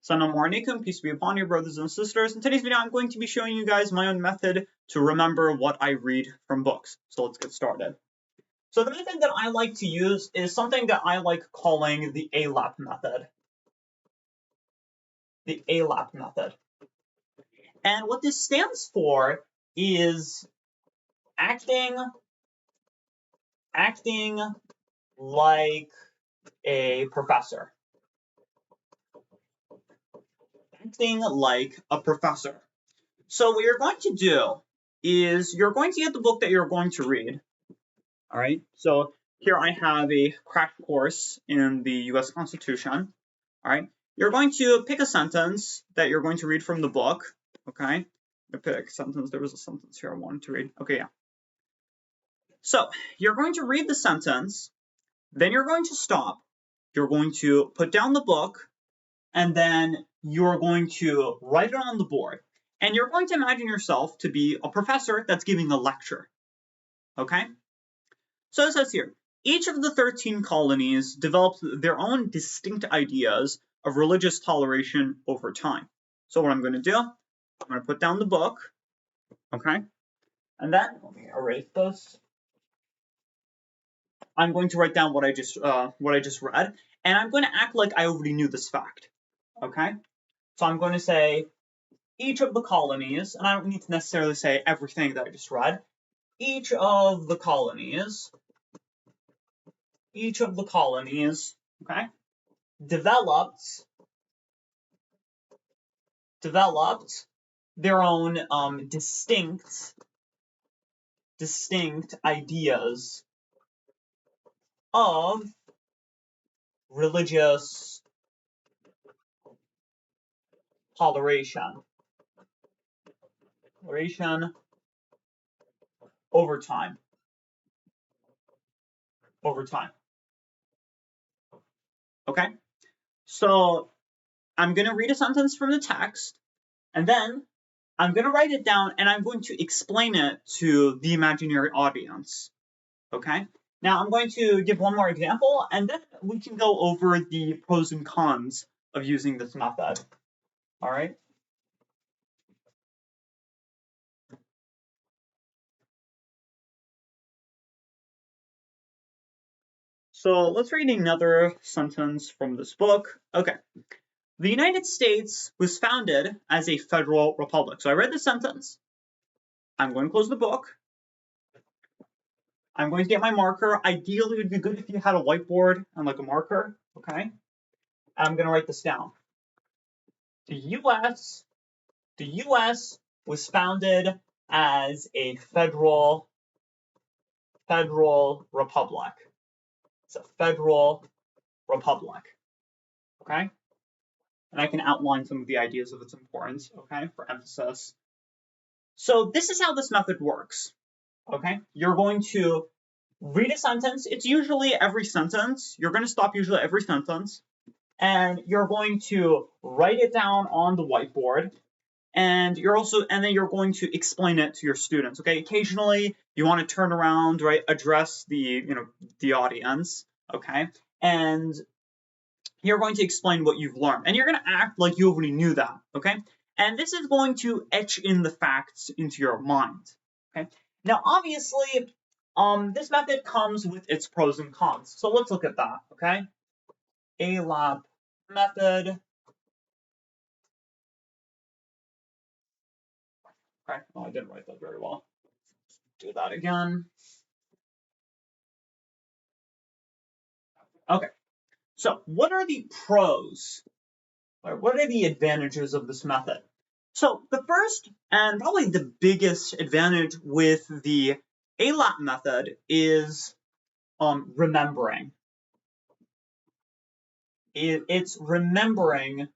Assalamu alaikum, peace be upon you, brothers and sisters. In today's video, I'm going to be showing you guys my own method to remember what I read from books. So let's get started. So the method that I like to use is something that I like calling the ALAP method. The ALAP method. And what this stands for is acting like a professor. Acting like a professor. So what you're going to do is you're going to get the book that you're going to read. All right. So here I have a crash course in the U.S. Constitution. All right. You're going to pick a sentence that you're going to read from the book. Okay. I pick a sentence. There was a sentence here I wanted to read. Okay, yeah. So you're going to read the sentence. Then you're going to stop. You're going to put down the book. And then you're going to write it on the board. And you're going to imagine yourself to be a professor that's giving a lecture. Okay? So it says here, each of the 13 colonies developed their own distinct ideas of religious toleration over time. So what I'm going to do, I'm going to put down the book. Okay? And then, let me erase this. I'm going to write down what I just read. And I'm going to act like I already knew this fact. Okay? So I'm going to say, each of the colonies, and I don't need to necessarily say everything that I just read, each of the colonies, okay, developed their own distinct ideas of religious toleration over time. Okay? So I'm going to read a sentence from the text, and then I'm going to write it down, and I'm going to explain it to the imaginary audience. Okay? Now I'm going to give one more example, and then we can go over the pros and cons of using this method. All right? So let's read another sentence from this book. Okay. The United States was founded as a federal republic. So I read the sentence. I'm going to close the book. I'm going to get my marker. Ideally, it would be good if you had a whiteboard and like a marker. Okay. I'm going to write this down. The U.S. was founded as a federal republic. It's a federal republic. Okay? And I can outline some of the ideas of its importance, okay, for emphasis. So this is how this method works. Okay? You're going to read a sentence. It's usually every sentence. You're going to stop usually every sentence. And you're going to write it down on the whiteboard. And then you're going to explain it to your students. Okay, occasionally you want to turn around, right, address the audience, okay, and you're going to explain what you've learned, and you're going to act like you already knew that, okay, and this is going to etch in the facts into your mind, okay. Now, obviously, this method comes with its pros and cons, so let's look at that, okay. ALAP method. Okay, oh, I didn't write that very well. Do that again. Okay, so what are the pros? Or what are the advantages of this method? So the first and probably the biggest advantage with the ALAP method is remembering. It's remembering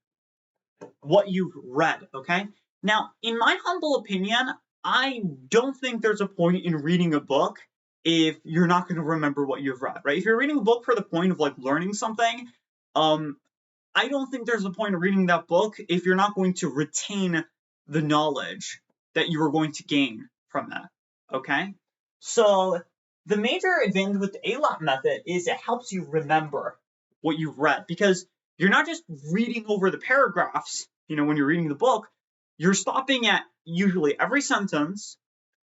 what you've read, okay? Now, in my humble opinion, I don't think there's a point in reading a book if you're not going to remember what you've read, right? If you're reading a book for the point of like learning something, I don't think there's a point of reading that book if you're not going to retain the knowledge that you are going to gain from that, okay? So the major advantage with the ALAP method is it helps you remember what you've read, because you're not just reading over the paragraphs, when you're reading the book, you're stopping at usually every sentence,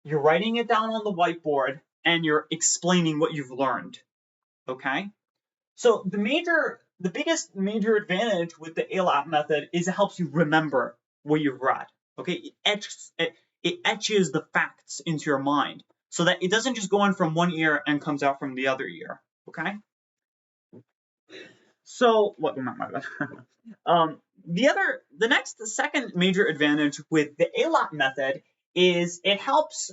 you're writing it down on the whiteboard, and you're explaining what you've learned, okay? So the biggest major advantage with the ALAP method is it helps you remember what you've read, okay? It etches the facts into your mind so that it doesn't just go in from one ear and comes out from the other ear, okay? So, what, not my bad. The second major advantage with the ALAP method is it helps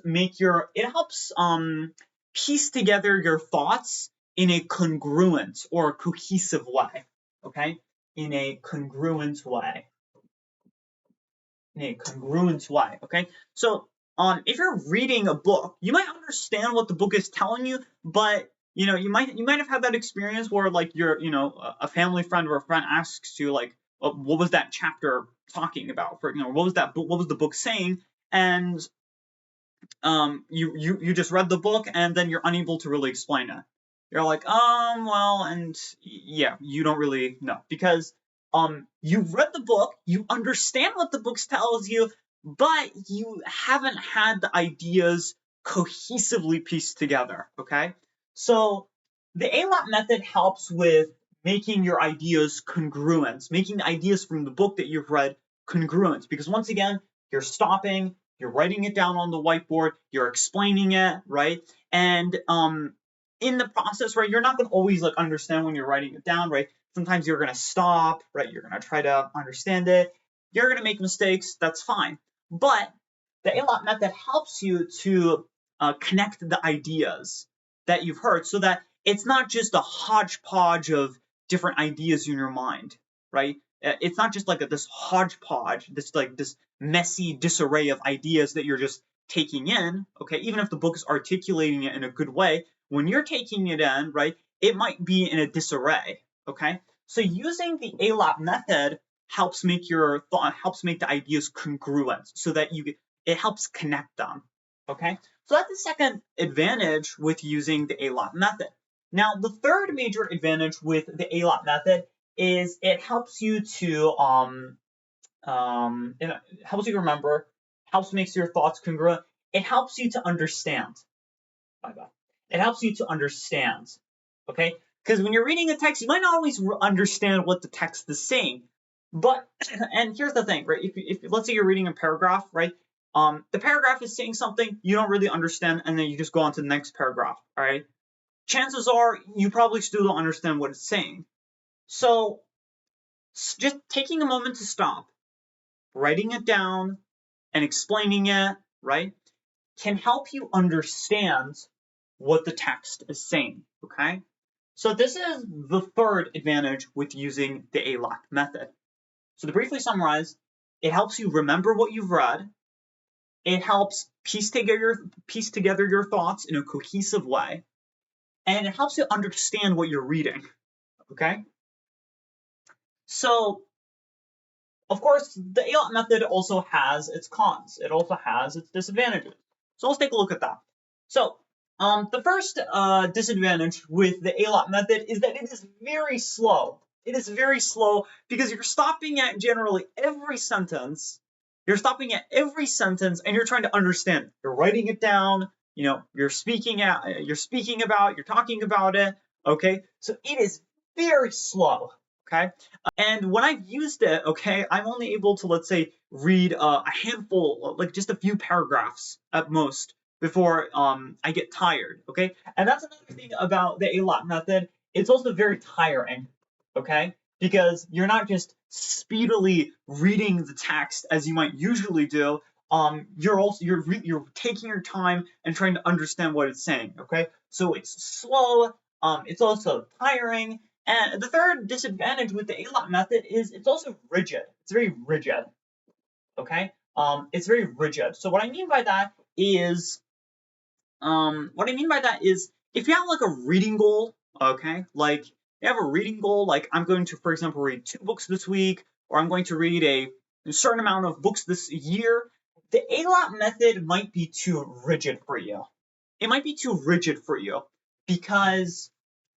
piece together your thoughts in a congruent or cohesive way, okay? In a congruent way. Okay? So, if you're reading a book, you might understand what the book is telling you, but you might have had that experience where like a family friend or a friend asks you like, what was that chapter talking about? For what was the book saying? And you just read the book and then you're unable to really explain it. You're like, well, and yeah, you don't really know because you've read the book, you understand what the book tells you, but you haven't had the ideas cohesively pieced together, okay? So the ALAP method helps with making your ideas congruent, making the ideas from the book that you've read congruent, because once again, you're stopping, you're writing it down on the whiteboard, you're explaining it, right? And in the process, right, you're not going to always like understand when you're writing it down, right? Sometimes you're going to stop, right? You're going to try to understand it. You're going to make mistakes. That's fine. But the ALAP method helps you to connect the ideas that you've heard so that it's not just a hodgepodge of different ideas in your mind, right? It's not just like this hodgepodge, this messy disarray of ideas that you're just taking in, okay? Even if the book is articulating it in a good way, when you're taking it in, right, it might be in a disarray, okay? So using the ALAP method helps make the ideas congruent so that it helps connect them, okay? So that's the second advantage with using the ALAP method. Now, the third major advantage with the ALAP method is it helps you to it helps you remember, helps make your thoughts congruent. It helps you to understand. It helps you to understand, okay? Because when you're reading a text, you might not always understand what the text is saying. But and here's the thing, right? If let's say you're reading a paragraph, right? The paragraph is saying something you don't really understand, and then you just go on to the next paragraph, all right? Chances are you probably still don't understand what it's saying. So just taking a moment to stop, writing it down, and explaining it, right, can help you understand what the text is saying, okay? So this is the third advantage with using the ALAP method. So to briefly summarize, it helps you remember what you've read, it helps piece together your thoughts in a cohesive way, and it helps you understand what you're reading, okay? So, of course, the ALAP method also has its cons. It also has its disadvantages. So let's take a look at that. So, the first disadvantage with the ALAP method is that it is very slow. It is very slow because you're stopping at generally every sentence. You're stopping at every sentence and you're trying to understand. You're writing it down. You're speaking about. You're talking about it. Okay, so it is very slow. Okay, and when I've used it, okay, I'm only able to, let's say, read a handful, like just a few paragraphs at most before I get tired, okay? And that's another thing about the ALAP method. It's also very tiring, okay? Because you're not just speedily reading the text as you might usually do. You're taking your time and trying to understand what it's saying, okay? So it's slow. It's also tiring. And the third disadvantage with the ALAP method is it's also rigid. It's very rigid, okay? It's very rigid. So what I mean by that is if you have like a reading goal, okay, like you have a reading goal, like I'm going to, for example, read 2 books this week, or I'm going to read a certain amount of books this year, the ALAP method might be too rigid for you. It might be too rigid for you because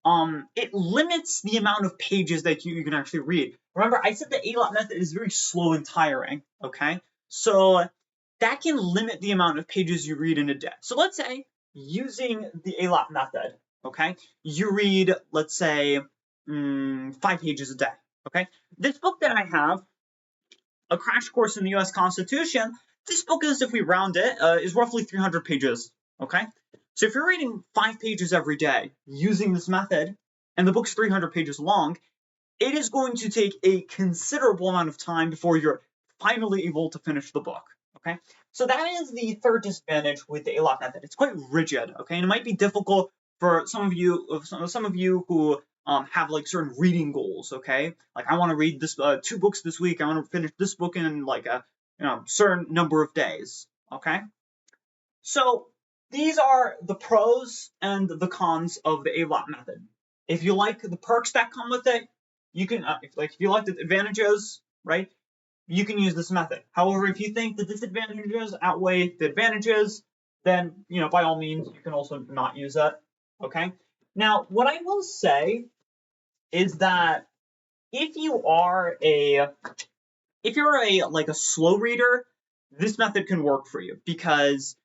it limits the amount of pages that you can actually read. Remember, I said the A-lot method is very slow and tiring, okay? So that can limit the amount of pages you read in a day. So let's say, using the A-lot method, okay, you read, let's say, 5 pages a day, okay? This book that I have, A Crash Course in the U.S. Constitution, this book is, if we round it, is roughly 300 pages, okay? So if you're reading 5 pages every day using this method, and the book's 300 pages long, it is going to take a considerable amount of time before you're finally able to finish the book, okay? So that is the third disadvantage with the A-lot method. It's quite rigid, okay? And it might be difficult for some of you who have like certain reading goals, okay? Like, I want to read this 2 books this week. I want to finish this book in like a certain number of days, okay? So these are the pros and the cons of the A-lot method. If you like the perks that come with it, you can, if you like the advantages, right, you can use this method. However, if you think the disadvantages outweigh the advantages, then, by all means, you can also not use it, okay? Now, what I will say is that if you're a slow reader, this method can work for you because,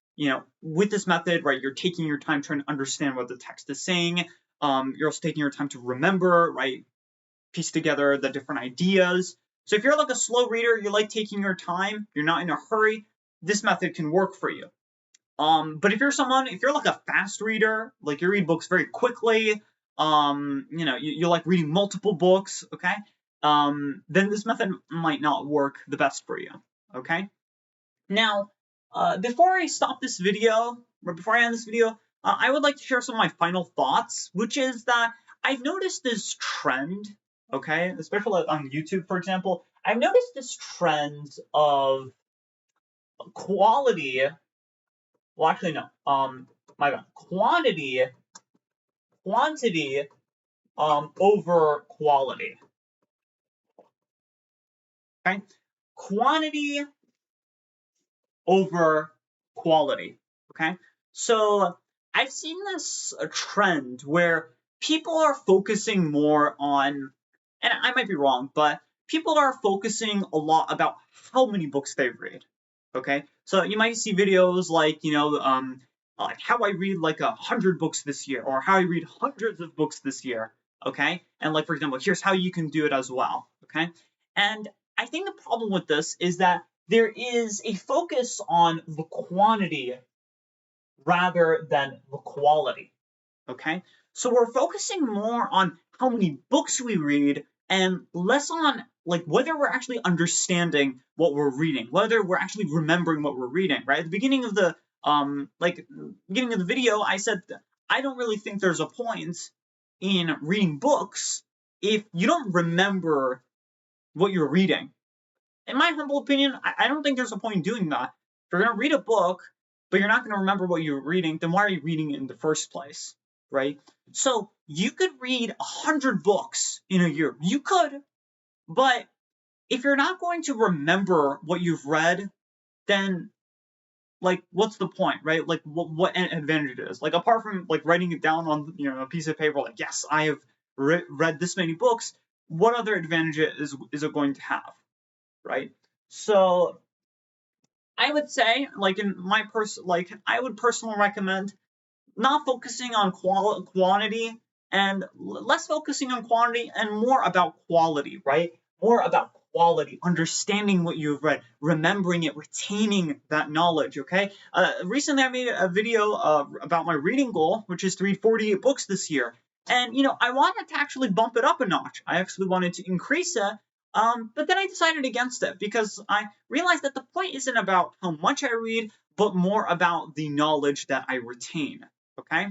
with this method, right, you're taking your time trying to understand what the text is saying. You're also taking your time to remember, right, piece together the different ideas. So if you're like a slow reader, you like taking your time, you're not in a hurry, this method can work for you. But if you're like a fast reader, like you read books very quickly, you like reading multiple books, okay? Then this method might not work the best for you, okay? Now, before I stop this video, or before I end this video, I would like to share some of my final thoughts, which is that I've noticed this trend, okay, especially on YouTube, for example. I've noticed this trend of quality. Well, actually, no. My bad. Quantity over quality. Okay, quantity over quality. Okay, so I've seen this trend where people are focusing more on, and I might be wrong, but people are focusing a lot about how many books they read. Okay, so you might see videos like, like how I read like 100 books this year, or how I read hundreds of books this year. Okay, and like, for example, here's how you can do it as well. Okay, and I think the problem with this is that there is a focus on the quantity rather than the quality. Okay, so we're focusing more on how many books we read and less on like whether we're actually understanding what we're reading, whether we're actually remembering what we're reading. Right at the beginning of the video, I said I don't really think there's a point in reading books if you don't remember what you're reading. In my humble opinion, I don't think there's a point in doing that. If you're going to read a book, but you're not going to remember what you're reading, then why are you reading it in the first place, right? So you could read 100 books in a year. You could, but if you're not going to remember what you've read, then like, what's the point, right? Like, what advantage it is? Like, apart from like writing it down on a piece of paper, like, yes, I have read this many books. What other advantage is it going to have, right? So I would say, like, I would personally recommend not focusing on quantity and less focusing on quantity and more about quality, right? More about quality, understanding what you've read, remembering it, retaining that knowledge, okay? Recently, I made a video about my reading goal, which is to read 48 books this year. And, I wanted to actually bump it up a notch. I actually wanted to increase it. But then I decided against it because I realized that the point isn't about how much I read, but more about the knowledge that I retain. Okay?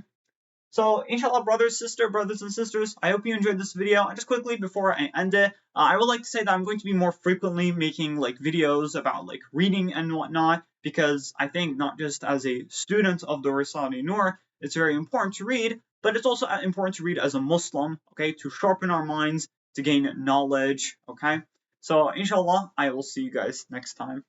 So, inshallah, brothers and sisters, I hope you enjoyed this video. And just quickly before I end it, I would like to say that I'm going to be more frequently making like videos about like reading and whatnot, because I think not just as a student of the Risale-i it's very important to read, but it's also important to read as a Muslim, okay, to sharpen our minds, to gain knowledge, okay? So, inshallah, I will see you guys next time.